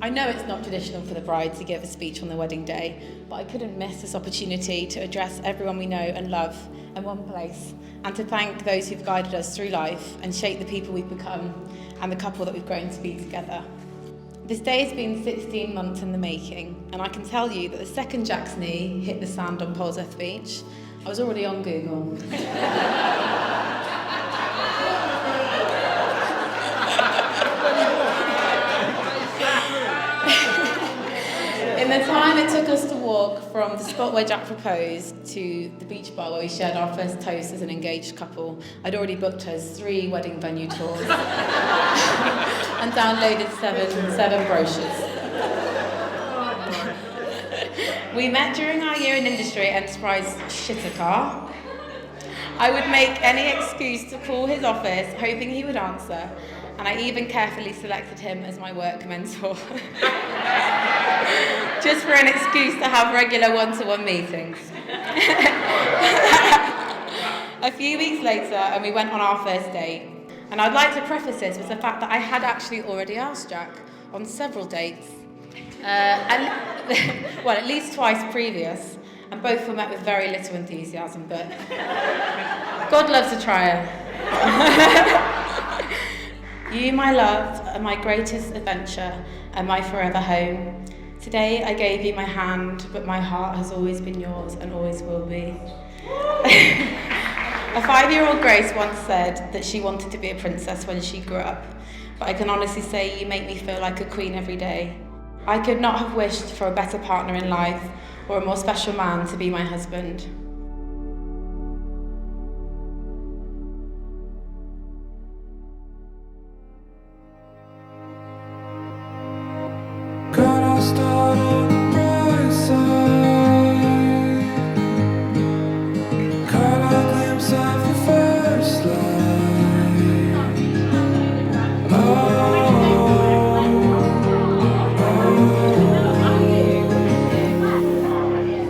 I know it's not traditional for the bride to give a speech on the wedding day, but I couldn't miss this opportunity to address everyone we know and love in one place, and to thank those who've guided us through life and shaped the people we've become and the couple that we've grown to be together. This day has been 16 months in the making, and I can tell you that the second Jack's knee hit the sand on Polesworth Beach, I was already on Google. In the time it took us to walk from the spot where Jack proposed to the beach bar where we shared our first toast as an engaged couple, I'd already booked us 3 wedding venue tours and downloaded seven brochures. We met during our year in industry at Enterprise Shitter Car. I would make any excuse to call his office, hoping he would answer, and I even carefully selected him as my work mentor. Just for an excuse to have regular one-to-one meetings. A few weeks later, and we went on our first date. And I'd like to preface this with the fact that I had actually already asked Jack on several dates, well, at least twice previous, and both were met with very little enthusiasm, but God loves a trier. You, my love, are my greatest adventure and my forever home. Today I gave you my hand, but my heart has always been yours and always will be. A 5-year-old Grace once said that she wanted to be a princess when she grew up, but I can honestly say you make me feel like a queen every day. I could not have wished for a better partner in life or a more special man to be my husband. Start on the bright side. Caught a glimpse of the first light.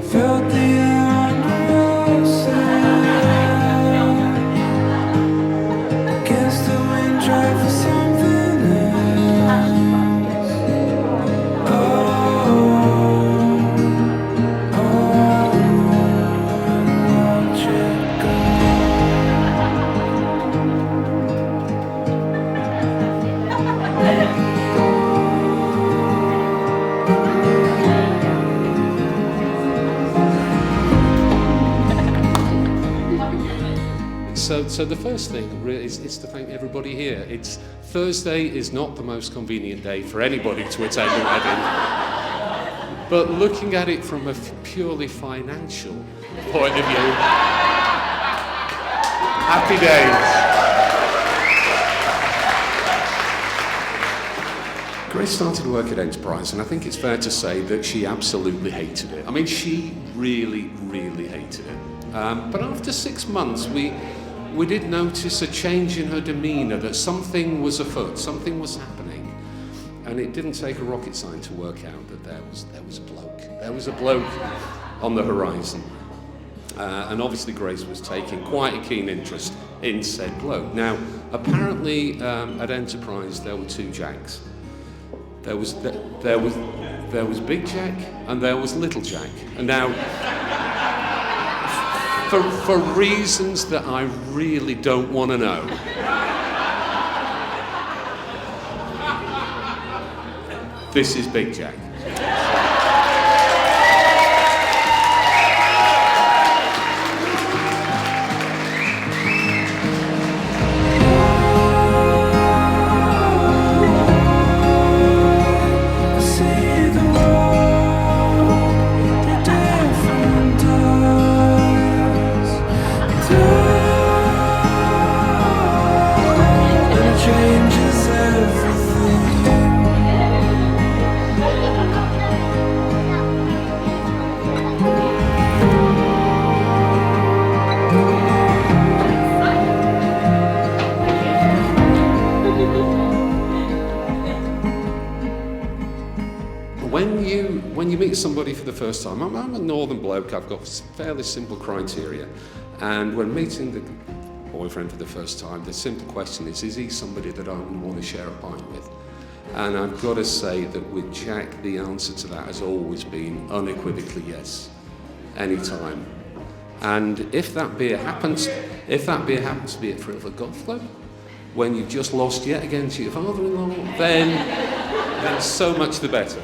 Felt the air under ocean. Against the wind, drive for something else. So the first thing really is to thank everybody here. Thursday is not the most convenient day for anybody to attend a wedding. But looking at it from a purely financial point of view, happy days. Grace started work at Enterprise, and I think it's fair to say that she absolutely hated it. I mean, she really, really hated it. But after 6 months, we did notice a change in her demeanour, that something was afoot, something was happening. And it didn't take a rocket science to work out that there was a bloke. There was a bloke on the horizon. And obviously Grace was taking quite a keen interest in said bloke. Now, apparently at Enterprise there were 2 Jacks. There was Big Jack and there was Little Jack. And now, for reasons that I really don't want to know, this is Big Jack. When you meet somebody for the first time, I'm a northern bloke, I've got fairly simple criteria, and when meeting the boyfriend for the first time, the simple question is he somebody that I would want to share a pint with? And I've got to say that with Jack, the answer to that has always been unequivocally yes, anytime. And if that beer happens to be at Forever Golf Club, when you've just lost yet again to your father-in-law, then so much the better.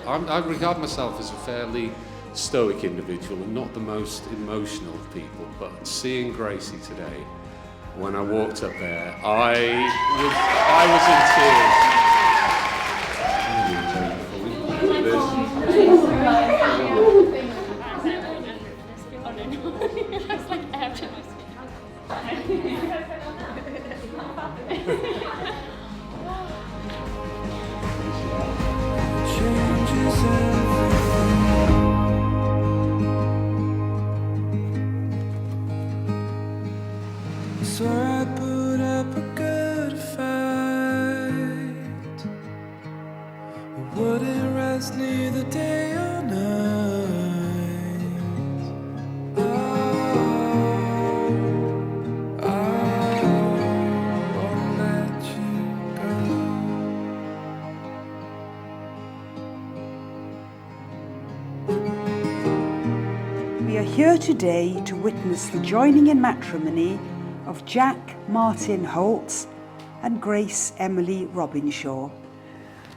I regard myself as a fairly stoic individual and not the most emotional of people, but seeing Gracie today, when I walked up there, I was in tears. changes everything. I swear I put up a good fight. I wouldn't rest neither day or night. I won't let you go. We are here today to witness the joining in matrimony of Jack Martin Holtz and Grace Emily Robinshaw.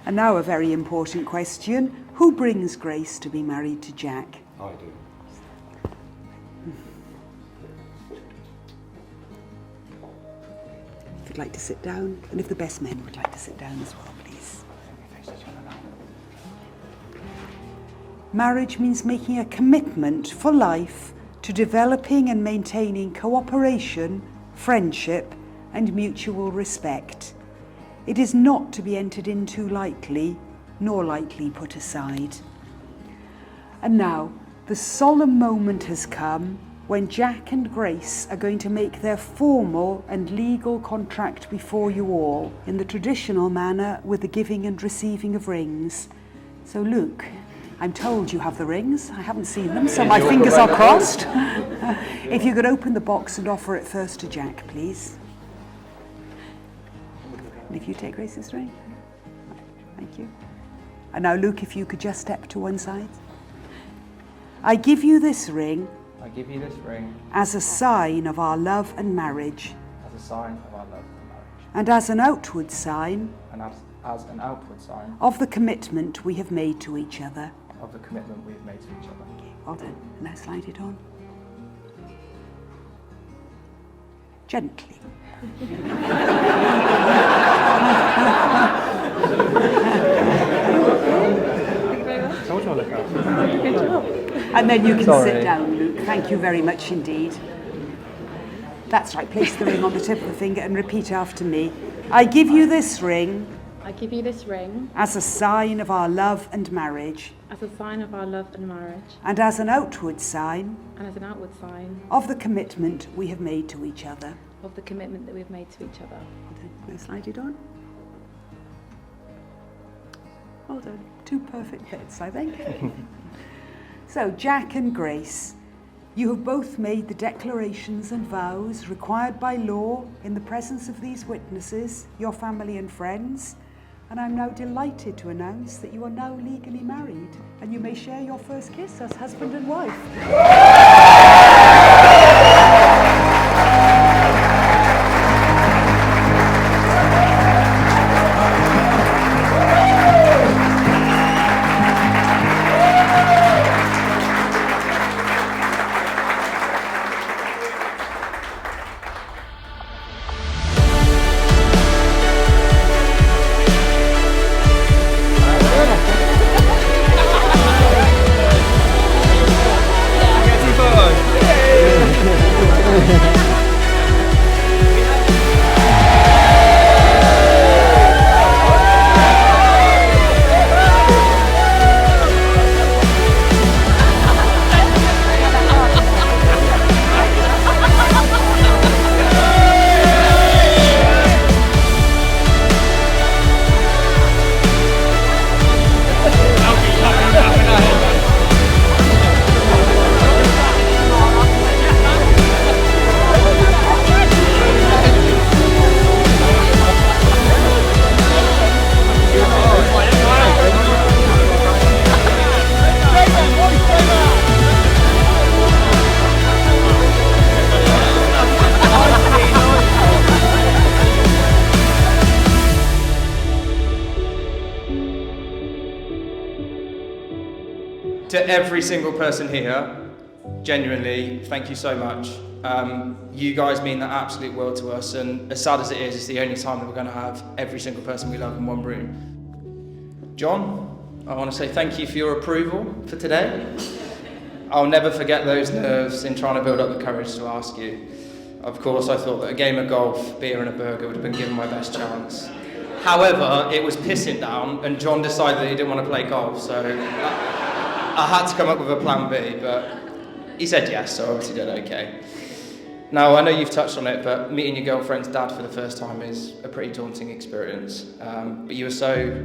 And now a very important question. Who brings Grace to be married to Jack? I do. If you'd like to sit down, and if the best men would like to sit down as well, please. Marriage means making a commitment for life to developing and maintaining cooperation, friendship, and mutual respect. It is not to be entered into lightly, nor lightly put aside. And now, the solemn moment has come when Jack and Grace are going to make their formal and legal contract before you all in the traditional manner with the giving and receiving of rings. So Luke, I'm told you have the rings. I haven't seen them, so my fingers are crossed. If you could open the box and offer it first to Jack, please. And if you take Grace's ring. Thank you. And now, Luke, if you could just step to one side. I give you this ring I give you this ring as a sign of our love and marriage, as a sign of our love and marriage, and as an outward sign and as an outward sign of the commitment we have made to each other. of the commitment we have made to each other. Well done. And now slide it on. Gently. Told you I'll look out. And then you can Sorry. sit down, Luke. Thank you very much indeed. That's right. Place the ring on the tip of the finger and repeat after me. I give you this ring I give you this ring as a sign of our love and marriage, as a sign of our love and marriage, and as an outward sign and as an outward sign of the commitment we have made to each other. of the commitment that we've made to each other. Well done. Now slide it on. Well done. Two perfect bits, I think. So, Jack and Grace, you have both made the declarations and vows required by law in the presence of these witnesses, your family and friends, and I'm now delighted to announce that you are now legally married and you may share your first kiss as husband and wife. To every single person here, genuinely, thank you so much. You guys mean the absolute world to us, and as sad as it is, it's the only time that we're going to have every single person we love in one room. John, I want to say thank you for your approval for today. I'll never forget those nerves in trying to build up the courage to ask you. Of course, I thought that a game of golf, beer and a burger would have been given my best chance. However, it was pissing down, and John decided that he didn't want to play golf, so I had to come up with a plan B, but he said yes, so I obviously did okay. Now, I know you've touched on it, but meeting your girlfriend's dad for the first time is a pretty daunting experience. But you were so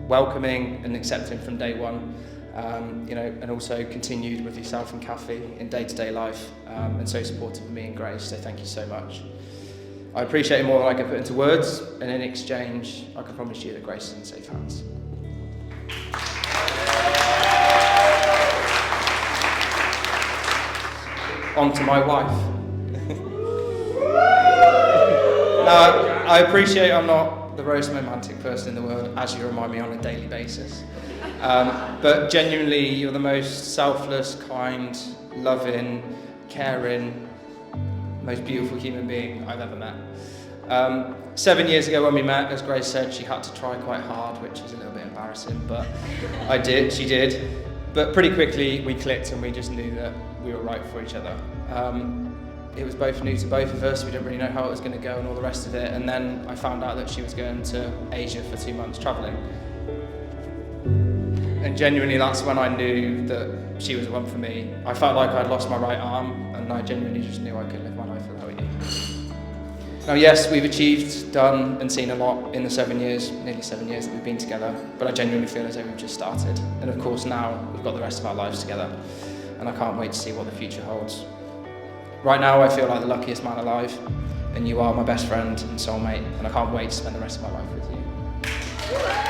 welcoming and accepting from day one, and also continued with yourself and Kathy in day-to-day life, and so supportive of me and Grace, so thank you so much. I appreciate it more than I can put into words, and in exchange, I can promise you that Grace is in safe hands. On to my wife. Now, I appreciate I'm not the most romantic person in the world, as you remind me on a daily basis. But genuinely, you're the most selfless, kind, loving, caring, most beautiful human being I've ever met. 7 years ago when we met, as Grace said, she had to try quite hard, which is a little bit embarrassing, but she did. But pretty quickly we clicked and we just knew that we were right for each other. It was both new to both of us, we didn't really know how it was going to go and all the rest of it, and then I found out that she was going to Asia for 2 months travelling. And genuinely that's when I knew that she was the one for me. I felt like I'd lost my right arm, and I genuinely just knew I couldn't live my life without you. Now yes, we've achieved, done and seen a lot in the nearly 7 years that we've been together, but I genuinely feel as though we've just started. And of course now we've got the rest of our lives together, and I can't wait to see what the future holds. Right now I feel like the luckiest man alive, and you are my best friend and soulmate, and I can't wait to spend the rest of my life with you.